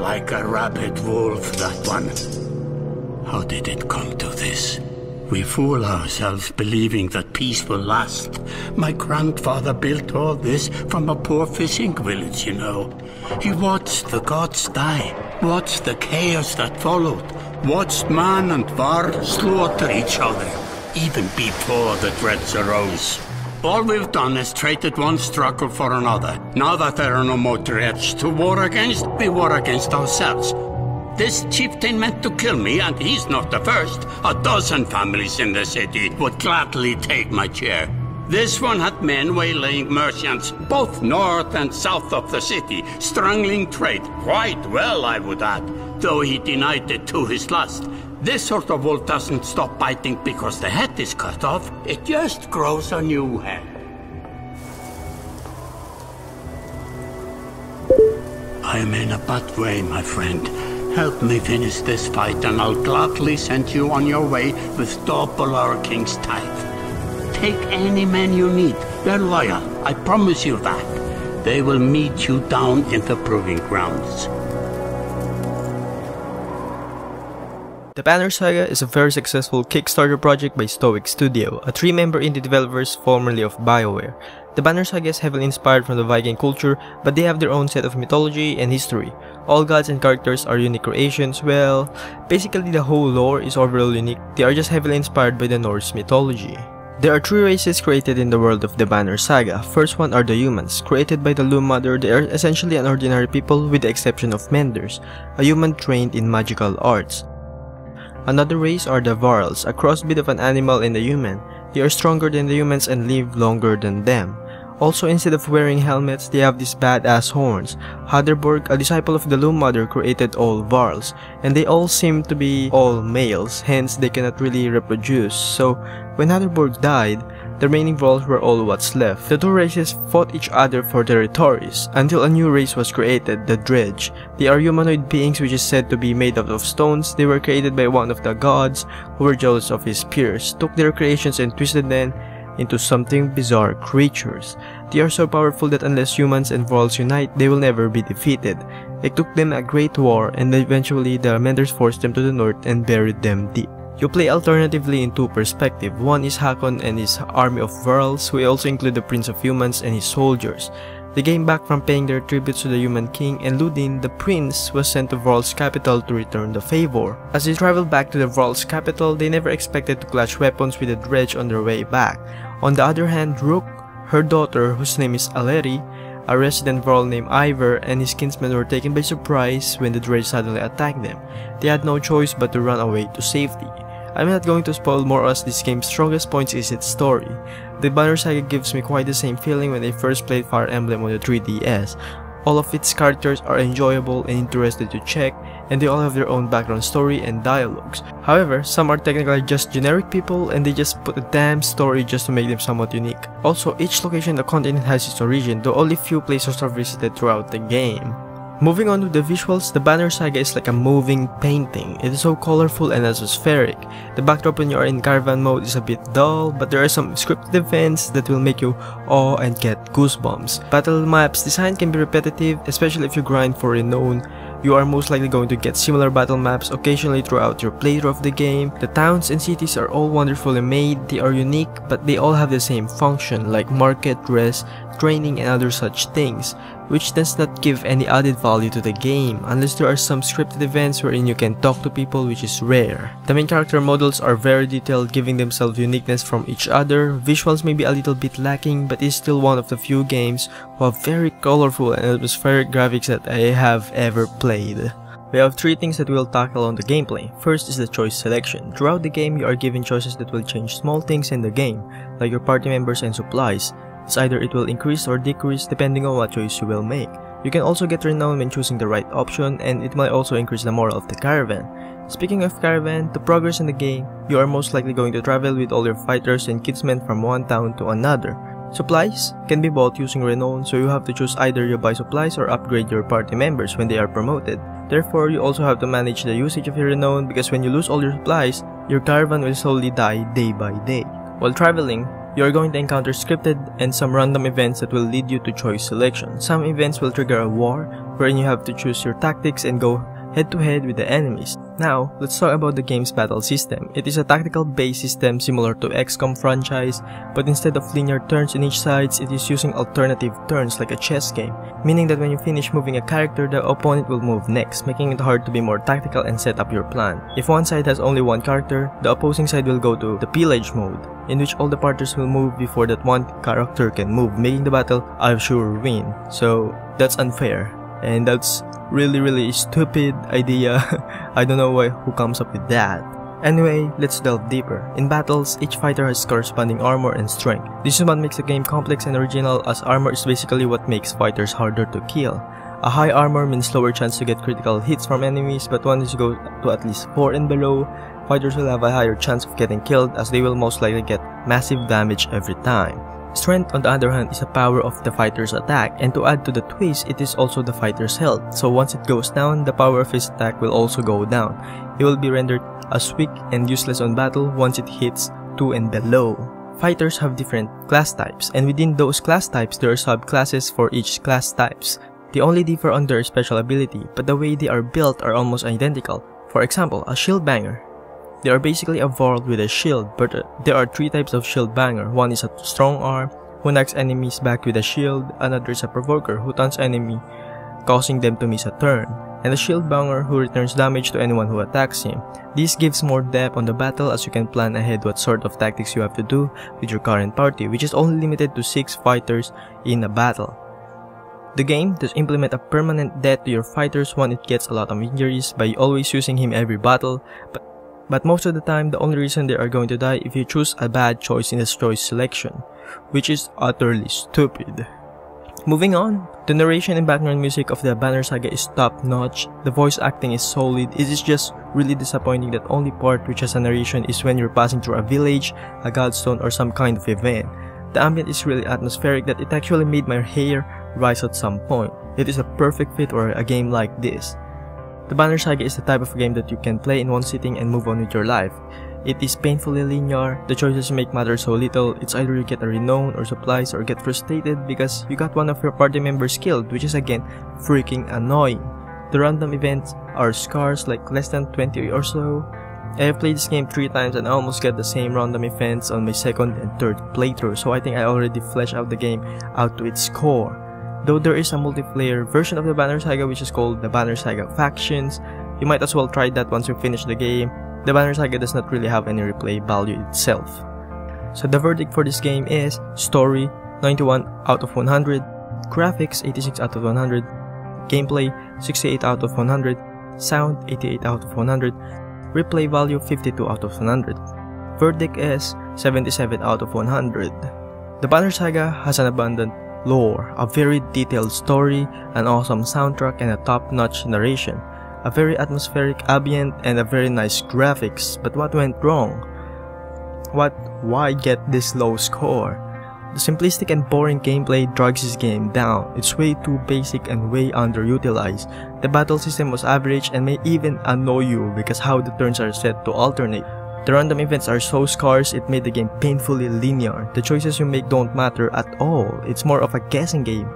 Like a rabid wolf, that one. How did it come to this? We fool ourselves believing that peace will last. My grandfather built all this from a poor fishing village, you know. He watched the gods die, watched the chaos that followed, watched man and varl slaughter each other, even before the dreads arose. All we've done is traded one struggle for another. Now that there are no more dreads to war against, we war against ourselves. This chieftain meant to kill me, and he's not the first. A dozen families in the city would gladly take my chair. This one had men waylaying merchants, both north and south of the city, strangling trade, quite well, I would add, though he denied it to his lust. This sort of wolf doesn't stop biting because the head is cut off. It just grows a new head. I am in a bad way, my friend. Help me finish this fight and I'll gladly send you on your way with double our king's tithe. Take any men you need. They're loyal, I promise you that. They will meet you down in the proving grounds. The Banner Saga is a very successful Kickstarter project by Stoic Studio, a 3-member indie developers formerly of BioWare. The Banner Saga is heavily inspired from the Viking culture, but they have their own set of mythology and history. All gods and characters are unique creations. Well, basically the whole lore is overall unique. They are just heavily inspired by the Norse mythology. There are 3 races created in the world of the Banner Saga. First one are the humans. Created by the Loom Mother, they are essentially an ordinary people with the exception of Menders, a human trained in magical arts. Another race are the varls, a crossbreed of an animal and a human. They are stronger than the humans and live longer than them. Also, instead of wearing helmets, they have these badass horns. Haderborg, a disciple of the Loom Mother, created all varls, and they all seem to be all males, hence they cannot really reproduce. So, when Haderborg died, the remaining varls were all what's left. The 2 races fought each other for territories, until a new race was created, the Dredge. They are humanoid beings which is said to be made out of stones. They were created by one of the gods, who were jealous of his peers, took their creations and twisted them into something bizarre creatures. They are so powerful that unless humans and varls unite, they will never be defeated. It took them a great war, and eventually the Menders forced them to the north and buried them deep. You play alternatively in 2 perspectives. One is Hakon and his army of varls, who also include the Prince of Humans and his soldiers. They came back from paying their tributes to the human king, and Ludin, the prince, was sent to Varl's capital to return the favor. As they traveled back to the Varl's capital, they never expected to clash weapons with the Dredge on their way back. On the other hand, Rook, her daughter, whose name is Aleri, a resident Varl named Iver, and his kinsmen were taken by surprise when the Dredge suddenly attacked them. They had no choice but to run away to safety. I'm not going to spoil more as this game's strongest points is its story. The Banner Saga gives me quite the same feeling when I first played Fire Emblem on the 3DS. All of its characters are enjoyable and interesting to check, and they all have their own background story and dialogues. However, some are technically just generic people and they just put a damn story just to make them somewhat unique. Also, each location in the continent has its origin, though only few places are visited throughout the game. Moving on with the visuals, the Banner Saga is like a moving painting. It is so colorful and atmospheric. The backdrop when you are in caravan mode is a bit dull, but there are some scripted events that will make you awe and get goosebumps. Battle maps design can be repetitive, especially if you grind for renown. You are most likely going to get similar battle maps occasionally throughout your playthrough of the game. The towns and cities are all wonderfully made. They are unique, but they all have the same function, like market, rest, training, and other such things, which does not give any added value to the game, unless there are some scripted events wherein you can talk to people, which is rare. The main character models are very detailed, giving themselves uniqueness from each other. Visuals may be a little bit lacking, but is still one of the few games who have very colorful and atmospheric graphics that I have ever played. We have 3 things that we'll tackle on the gameplay. First is the choice selection. Throughout the game, you are given choices that will change small things in the game, like your party members and supplies. It's either it will increase or decrease depending on what choice you will make. You can also get renown when choosing the right option, and it might also increase the morale of the caravan. Speaking of caravan, to progress in the game, you are most likely going to travel with all your fighters and kinsmen from one town to another. Supplies can be bought using renown, so you have to choose either you buy supplies or upgrade your party members when they are promoted. Therefore, you also have to manage the usage of your renown, because when you lose all your supplies, your caravan will slowly die day by day. While traveling, you are going to encounter scripted and some random events that will lead you to choice selection. Some events will trigger a war, wherein you have to choose your tactics and go head-to-head with the enemies. Now, let's talk about the game's battle system. It is a tactical-based system similar to XCOM franchise, but instead of linear turns in each side, it is using alternative turns like a chess game, meaning that when you finish moving a character, the opponent will move next, making it hard to be more tactical and set up your plan. If one side has only one character, the opposing side will go to the pillage mode, in which all the parties will move before that one character can move, making the battle a sure win. So, that's unfair. And that's really stupid idea. I don't know who comes up with that. Anyway, let's delve deeper. In battles, each fighter has corresponding armor and strength. This is what makes the game complex and original, as armor is basically what makes fighters harder to kill. A high armor means lower chance to get critical hits from enemies, but once you go to at least 4 and below, fighters will have a higher chance of getting killed, as they will most likely get massive damage every time. Strength, on the other hand, is the power of the fighter's attack, and to add to the twist, it is also the fighter's health. So once it goes down, the power of his attack will also go down. He will be rendered as weak and useless on battle once it hits 2 and below. Fighters have different class types, and within those class types, there are subclasses for each class types. They only differ on their special ability, but the way they are built are almost identical. For example, a shield banger. They are basically a varl with a shield, but there are 3 types of shield banger. One is a strong arm, who knocks enemies back with a shield. Another is a provoker, who taunts enemy, causing them to miss a turn. And a shield banger, who returns damage to anyone who attacks him. This gives more depth on the battle, as you can plan ahead what sort of tactics you have to do with your current party, which is only limited to 6 fighters in a battle. The game does implement a permanent death to your fighters when it gets a lot of injuries by always using him every battle, but most of the time, the only reason they are going to die if you choose a bad choice in the choice selection, which is utterly stupid. Moving on, the narration and background music of the Banner Saga is top-notch, the voice acting is solid. It is just really disappointing that only part which has a narration is when you're passing through a village, a godstone, or some kind of event. The ambient is really atmospheric that it actually made my hair rise at some point. It is a perfect fit for a game like this. The Banner Saga is the type of game that you can play in one sitting and move on with your life. It is painfully linear, the choices you make matter so little. It's either you get a renown or supplies or get frustrated because you got one of your party members killed, which is again freaking annoying. The random events are scarce, like less than 20 or so. I have played this game 3 times and I almost get the same random events on my 2nd and 3rd playthrough, so I think I already fleshed out the game out to its core. Though there is a multiplayer version of the Banner Saga which is called the Banner Saga Factions, you might as well try that once you finish the game. The Banner Saga does not really have any replay value itself. So the verdict for this game is story 91 out of 100, graphics 86 out of 100, gameplay 68 out of 100, sound 88 out of 100, replay value 52 out of 100. Verdict is 77 out of 100. The Banner Saga has an abundant lore, a very detailed story, an awesome soundtrack, and a top-notch narration, a very atmospheric ambient, and a very nice graphics. But what went wrong? Why get this low score? The simplistic and boring gameplay drags this game down. It's way too basic and way underutilized. The battle system was average and may even annoy you because how the turns are set to alternate. The random events are so scarce, it made the game painfully linear. The choices you make don't matter at all. It's more of a guessing game.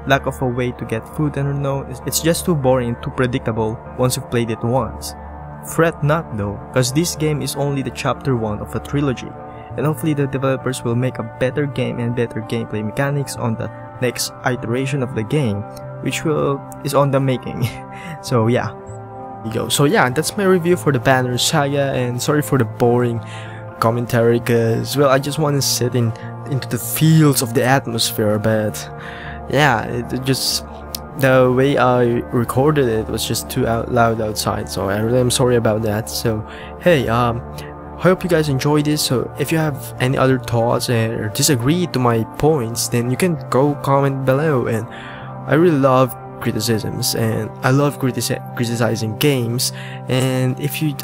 Lack of a way to get food and renown, it's just too boring and too predictable once you've played it once. Fret not though, cause this game is only the chapter 1 of a trilogy. And hopefully the developers will make a better game and better gameplay mechanics on the next iteration of the game, which is on the making. So yeah. So yeah, that's my review for the Banner Saga, and sorry for the boring commentary cause, well, I just want to sit into the fields of the atmosphere, but yeah, it just, the way I recorded it was just too loud outside, so I really am sorry about that. So hey, I hope you guys enjoyed this. So if you have any other thoughts or disagree to my points, then you can go comment below, and I really love criticisms and I love criticizing games, and if you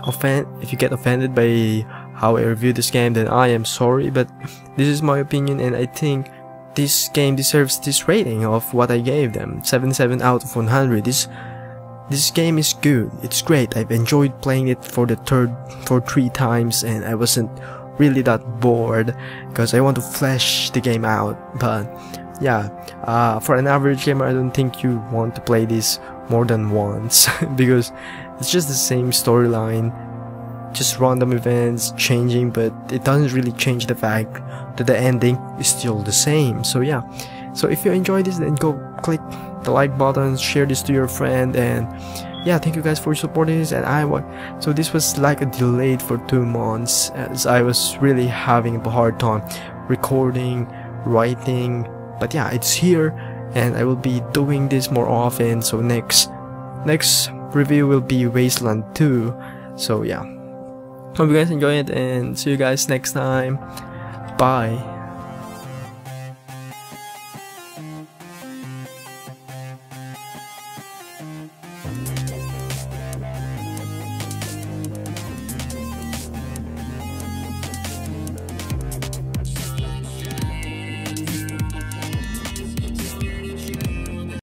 get offended by how I review this game, then I am sorry, but this is my opinion and I think this game deserves this rating of what I gave them, 77 out of 100. This game is good, it's great. I've enjoyed playing it for 3 times and I wasn't really that bored because I want to flesh the game out. But yeah, for an average gamer, I don't think you want to play this more than once because it's just the same storyline, just random events changing, but it doesn't really change the fact that the ending is still the same. So yeah, so if you enjoyed this, then go click the like button, share this to your friend, and yeah, thank you guys for supporting this. And so this was like a delayed for 2 months as I was really having a hard time recording, writing, but yeah, it's here and I will be doing this more often. So next review will be Wasteland 2. So yeah, hope you guys enjoy it and see you guys next time. Bye.